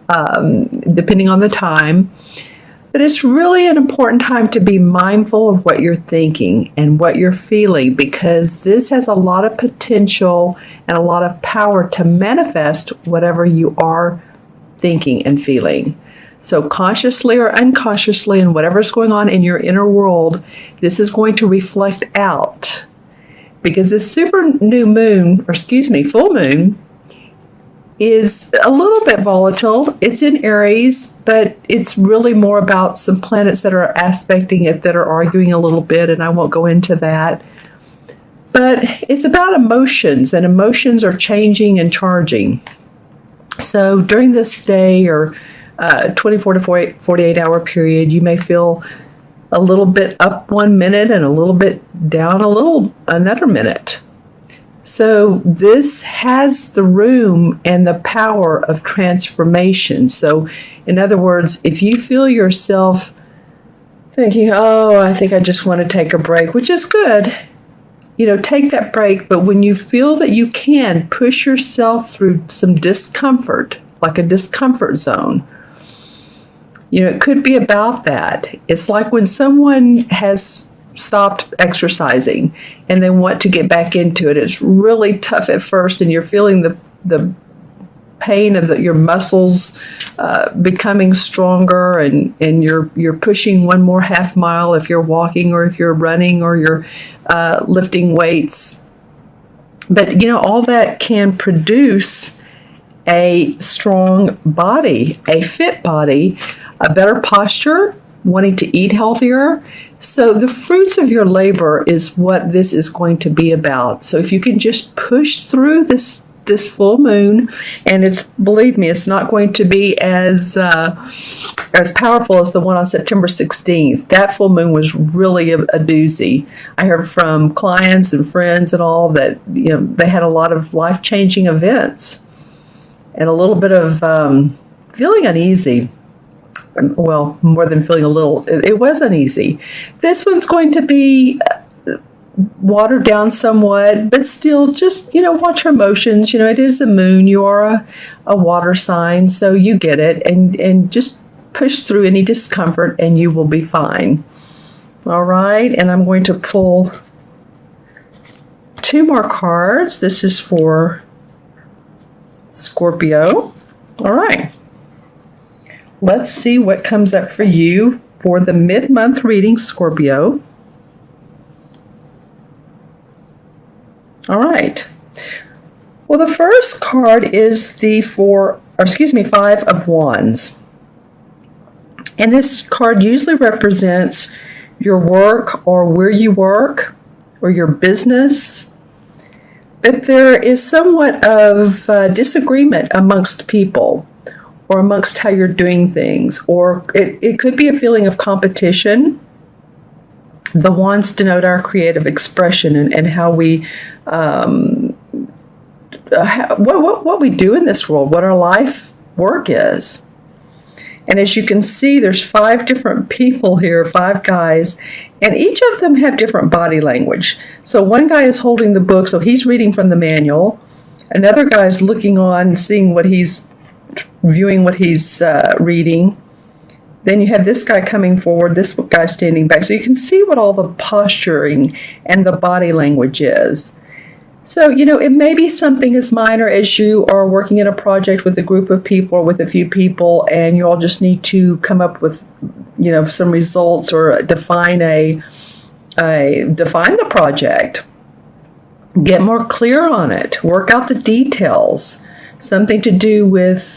depending on the time. But it's really an important time to be mindful of what you're thinking and what you're feeling, because this has a lot of potential and a lot of power to manifest whatever you are thinking and feeling. So consciously or unconsciously, and whatever's going on in your inner world, this is going to reflect out. Because this full moon, is a little bit volatile. It's in Aries, but it's really more about some planets that are aspecting it, that are arguing a little bit, and I won't go into that. But it's about emotions, and emotions are changing and charging. So during this day or 24 to 48 hour period, you may feel a little bit up 1 minute and a little bit down another minute. So this has the room and the power of transformation. So in other words, if you feel yourself thinking, oh, I think I just want to take a break, which is good, take that break. But when you feel that you can push yourself through some discomfort, like a discomfort zone, it could be about that. It's like when someone has stopped exercising and they want to get back into it. It's really tough at first, and you're feeling the pain of your muscles becoming stronger, and you're pushing one more half mile if you're walking or if you're running or you're lifting weights. But all that can produce a strong body, a fit body, a better posture, wanting to eat healthier. So the fruits of your labor is what this is going to be about. So if you can just push through this full moon, and believe me, it's not going to be as powerful as the one on September 16th. That full moon was really a doozy. I heard from clients and friends and all that they had a lot of life-changing events and a little bit of feeling uneasy. Well, more than feeling a little, it was uneasy. This one's going to be watered down somewhat, but still just, watch your emotions. It is a moon. You are a water sign, so you get it. And just push through any discomfort and you will be fine. All right. And I'm going to pull 2 more cards. This is for Scorpio. All right. Let's see what comes up for you for the mid-month reading, Scorpio. All right. Well, the first card is the 5 of Wands. And this card usually represents your work or where you work or your business. But there is somewhat of disagreement amongst people, or amongst how you're doing things, or it could be a feeling of competition. The wands denote our creative expression and how we, what we do in this world, what our life work is. And as you can see, there's 5 different people here, 5 guys, and each of them have different body language. So one guy is holding the book, so he's reading from the manual. Another guy is looking on, seeing viewing what he's reading. Then you have this guy coming forward, this guy standing back. So you can see what all the posturing and the body language is. So, it may be something as minor as you are working in a project with a group of people or with a few people, and you all just need to come up with, some results or define the project. Get more clear on it. Work out the details. Something to do with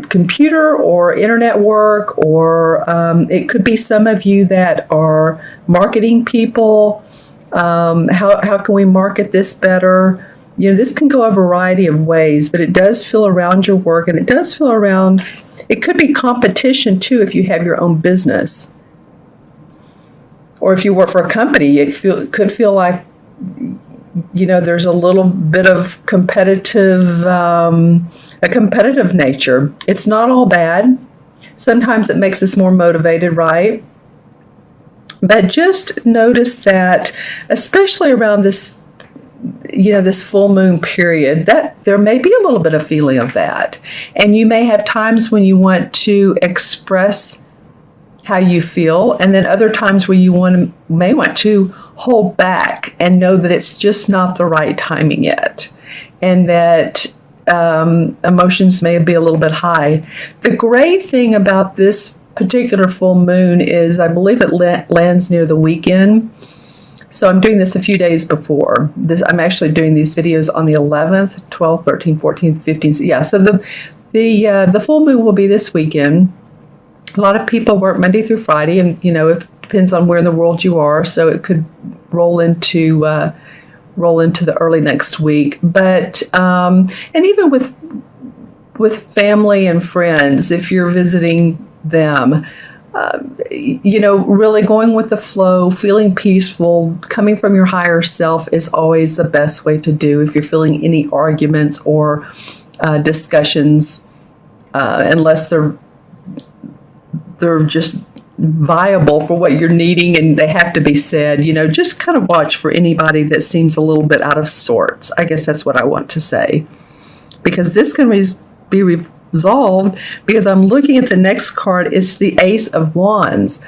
computer or internet work, or it could be some of you that are marketing people. How can we market this better? This can go a variety of ways, but it does feel around your work, and it does feel around, it could be competition too if you have your own business. Or if you work for a company, it could feel like, there's a little bit of a competitive nature. It's not all bad. Sometimes it makes us more motivated, right? But just notice that, especially around this this full moon period, that there may be a little bit of feeling of that. And you may have times when you want to express how you feel, and then other times where you may want to hold back and know that it's just not the right timing yet, and that emotions may be a little bit high. The great thing about this particular full moon is I believe it lands near the weekend. So I'm doing this a few days before. I'm actually doing these videos on the 11th, 12th, 13th, 14th, 15th. Yeah, so the full moon will be this weekend. A lot of people work Monday through Friday, and it depends on where in the world you are. So it could roll into the early next week. But and even with family and friends, if you're visiting them, really going with the flow, feeling peaceful, coming from your higher self is always the best way to do if you're feeling any arguments or discussions, unless they're just viable for what you're needing and they have to be said. Just kind of watch for anybody that seems a little bit out of sorts. I guess that's what I want to say, because this can be resolved, because I'm looking at the next card. It's the Ace of Wands.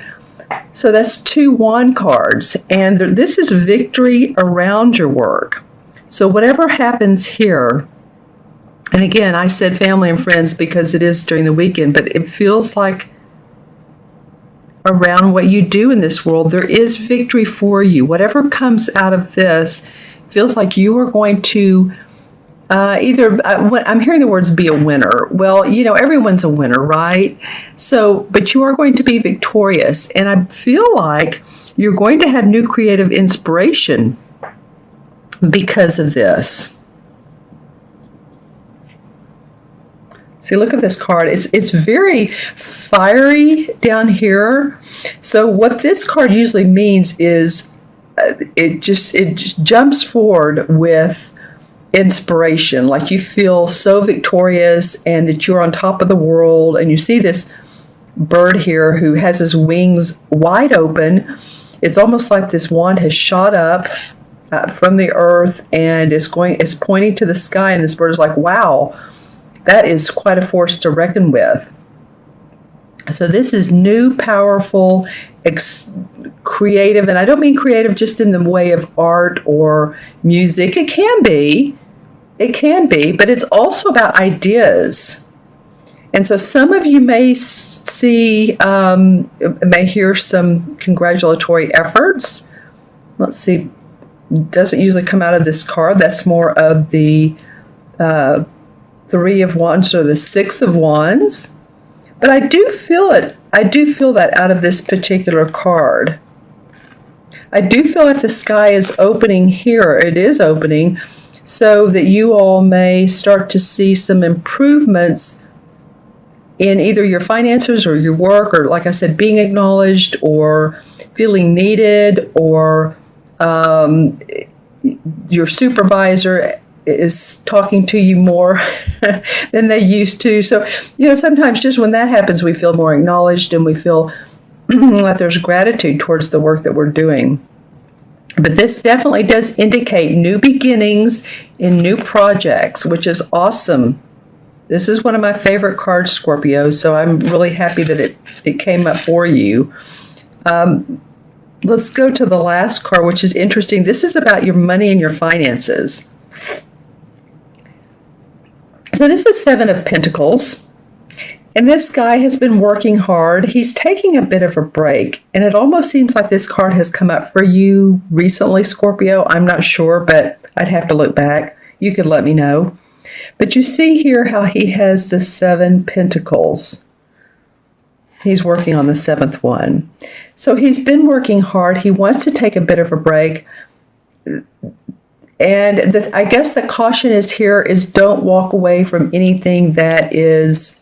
So that's 2 wand cards, and this is victory around your work. So whatever happens here, and again, I said family and friends because it is during the weekend, but it feels like around what you do in this world, there is victory for you. Whatever comes out of this feels like you are going to I'm hearing the words be a winner. Well, everyone's a winner, right? So, but you are going to be victorious. And I feel like you're going to have new creative inspiration because of this. See, look at this card. It's very fiery down here. So what this card usually means is it just jumps forward with inspiration, like you feel so victorious and that you're on top of the world. And you see this bird here who has his wings wide open. It's almost like this wand has shot up from the earth and is pointing to the sky, and this bird is like, wow, that is quite a force to reckon with. So this is new, powerful, creative, and I don't mean creative just in the way of art or music. It can be, but it's also about ideas. And so some of you may may hear some congratulatory efforts. Let's see, doesn't usually come out of this card. That's more of the 3 of Wands or the 6 of Wands. But I do feel it. I do feel that out of this particular card. I do feel like the sky is opening here. It is opening so that you all may start to see some improvements in either your finances or your work, or like I said, being acknowledged or feeling needed, or your supervisor is talking to you more than they used to. So, sometimes just when that happens, we feel more acknowledged and we feel like there's gratitude towards the work that we're doing. But this definitely does indicate new beginnings in new projects, which is awesome. This is one of my favorite cards, Scorpio, so I'm really happy that it came up for you. Let's go to the last card, which is interesting. This is about your money and your finances. So this is 7 of Pentacles, and this guy has been working hard. He's taking a bit of a break, and it almost seems like this card has come up for you recently, Scorpio. I'm not sure, but I'd have to look back. You could let me know. But you see here how he has the 7 Pentacles. He's working on the 7th one. So he's been working hard. He wants to take a bit of a break. And I guess the caution is here is don't walk away from anything that is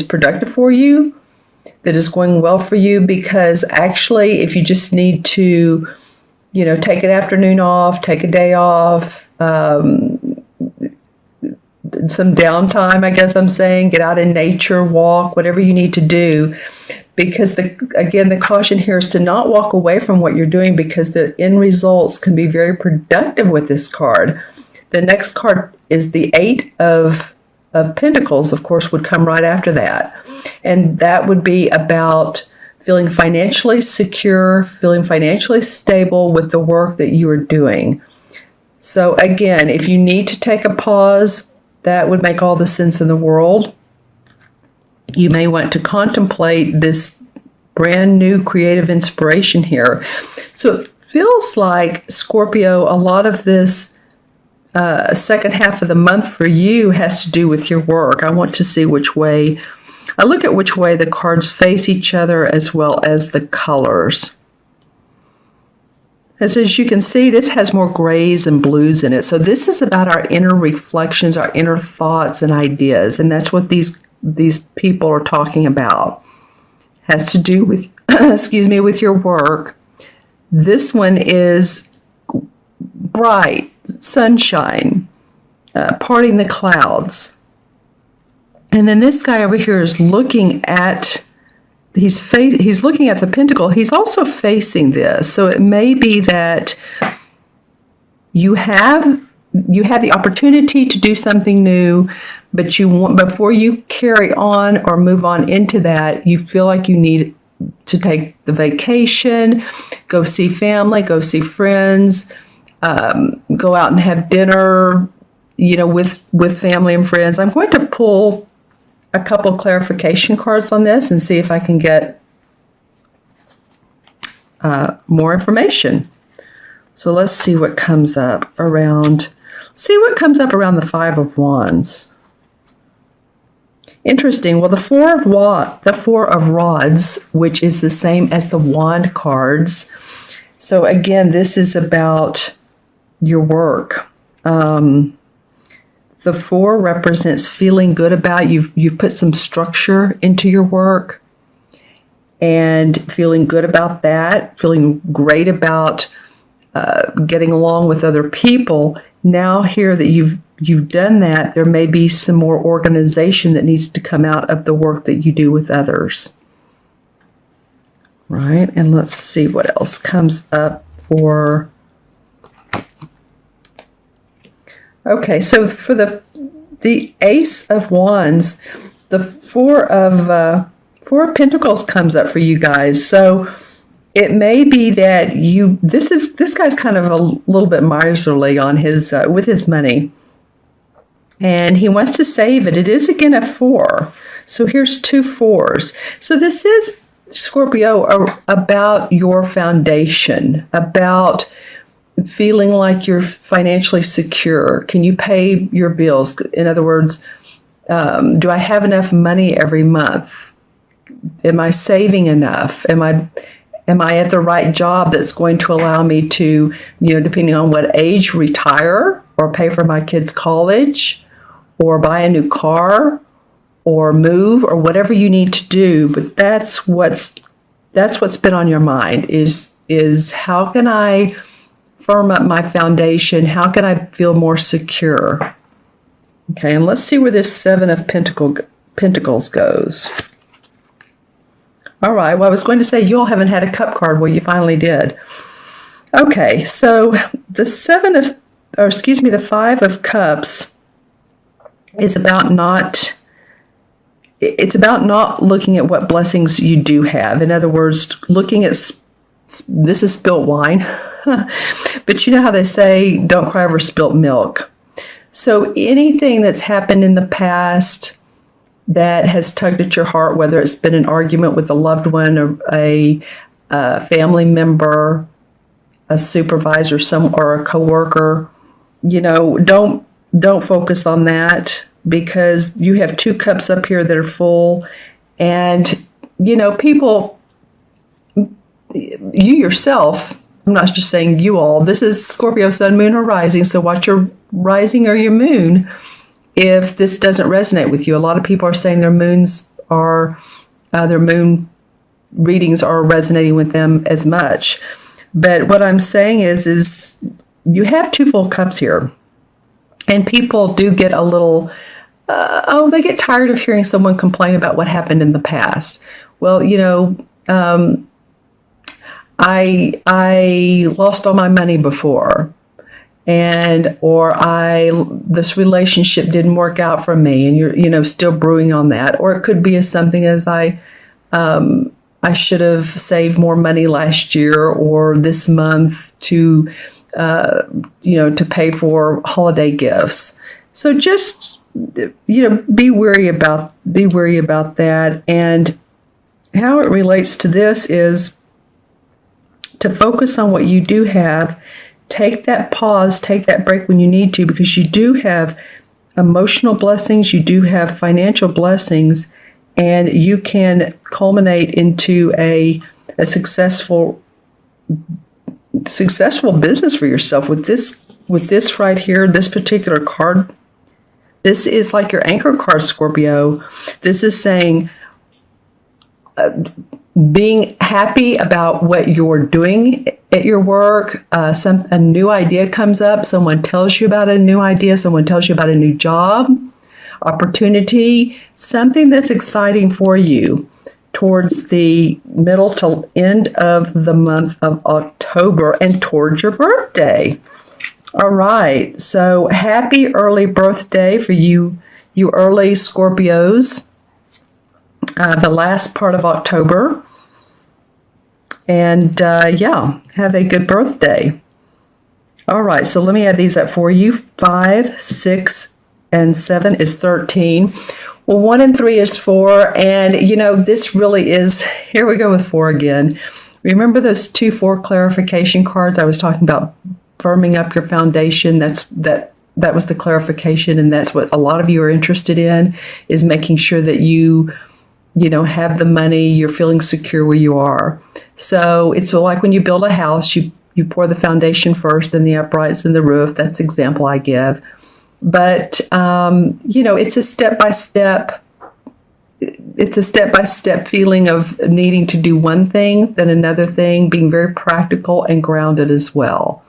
productive for you, that is going well for you, because actually if you just need to, take an afternoon off, take a day off, some downtime, I guess I'm saying, get out in nature, walk, whatever you need to do, because the caution here is to not walk away from what you're doing, because the end results can be very productive with this card. The next card is the Eight of Pentacles, of course, would come right after that. And that would be about feeling financially secure, feeling financially stable with the work that you are doing. So again, if you need to take a pause, that would make all the sense in the world. You may want to contemplate this brand new creative inspiration here. So it feels like, Scorpio, a lot of this second half of the month for you has to do with your work. I want to see which way, I look at which way the cards face each other as well as the colors. As you can see, this has more grays and blues in it. So this is about our inner reflections, our inner thoughts and ideas. And that's what these people are talking about. Has to do with, excuse me, with your work. This one is bright, sunshine, parting the clouds. And then this guy over here is looking at, he's looking at the pentacle. He's also facing this. So it may be that you have the opportunity to do something new, but you want, before you carry on or move on into that, you feel like you need to take the vacation, go see family, go see friends, go out and have dinner, with family and friends. I'm going to pull a couple clarification cards on this and see if I can get more information. So let's see what comes up around. See what comes up around the Five of Wands. Interesting. Well, the Four of Rods, which is the same as the Wand cards. So again, this is about your work. The Four represents feeling good about you've put some structure into your work and feeling good about that, feeling great about getting along with other people. Now here that you've done that, there may be some more organization that needs to come out of the work that you do with others. Right? And let's see what else comes up for. Okay, so for the Ace of Wands, the Four of Pentacles comes up for you guys. So it may be that this guy's kind of a little bit miserly on his with his money, and he wants to save it. It is again a 4. So here's 2 4s. So this is, Scorpio, about your foundation, about feeling like you're financially secure. Can you pay your bills? In other words, do I have enough money every month? Am I saving enough? Am I at the right job that's going to allow me to, depending on what age, retire or pay for my kids' college or buy a new car or move or whatever you need to do? But that's what's been on your mind is how can I firm up my foundation? How can I feel more secure? Okay, and let's see where this Seven of Pentacles goes. All right, well, I was going to say you all haven't had a cup card. Well, you finally did. Okay, so the the Five of Cups is about not looking at what blessings you do have. In other words, looking at, this is spilt wine. But you know how they say, don't cry over spilt milk. So anything that's happened in the past that has tugged at your heart, whether it's been an argument with a loved one or a family member, a supervisor, or a coworker, don't focus on that, because you have 2 cups up here that are full. And, people, you yourself, I'm not just saying you all, this is Scorpio sun, moon, or rising. So watch your rising or your moon if this doesn't resonate with you. A lot of people are saying their moon readings are resonating with them as much. But what I'm saying is you have 2 full cups here. And people do get a little, they get tired of hearing someone complain about what happened in the past. well, I lost all my money before, and or this relationship didn't work out for me, and you're still brewing on that. Or it could be as something as I should have saved more money last year or this month to to pay for holiday gifts. So just be wary about that. And how it relates to this is to focus on what you do have. Take that pause, take that break when you need to, because you do have emotional blessings, you do have financial blessings, and you can culminate into a successful business for yourself with this right here, this particular card. This is like your anchor card, Scorpio. This is saying being happy about what you're doing at your work. A new idea comes up. Someone tells you about a new idea. Someone tells you about a new job, opportunity, something that's exciting for you towards the middle to end of the month of October and towards your birthday. All right. So happy early birthday for you early Scorpios. The last part of October. And have a good birthday. All right, so let me add these up for you. 5, 6, and 7 is 13. Well, 1 and 3 is 4. And, this really is, here we go with 4 again. Remember those 2-4 clarification cards I was talking about, firming up your foundation? That was the clarification, and that's what a lot of you are interested in, is making sure that you have the money, you're feeling secure where you are. So it's like when you build a house, you pour the foundation first, then the uprights and the roof. That's the example I give. But, it's a step-by-step. It's a step-by-step feeling of needing to do one thing, then another thing, being very practical and grounded as well.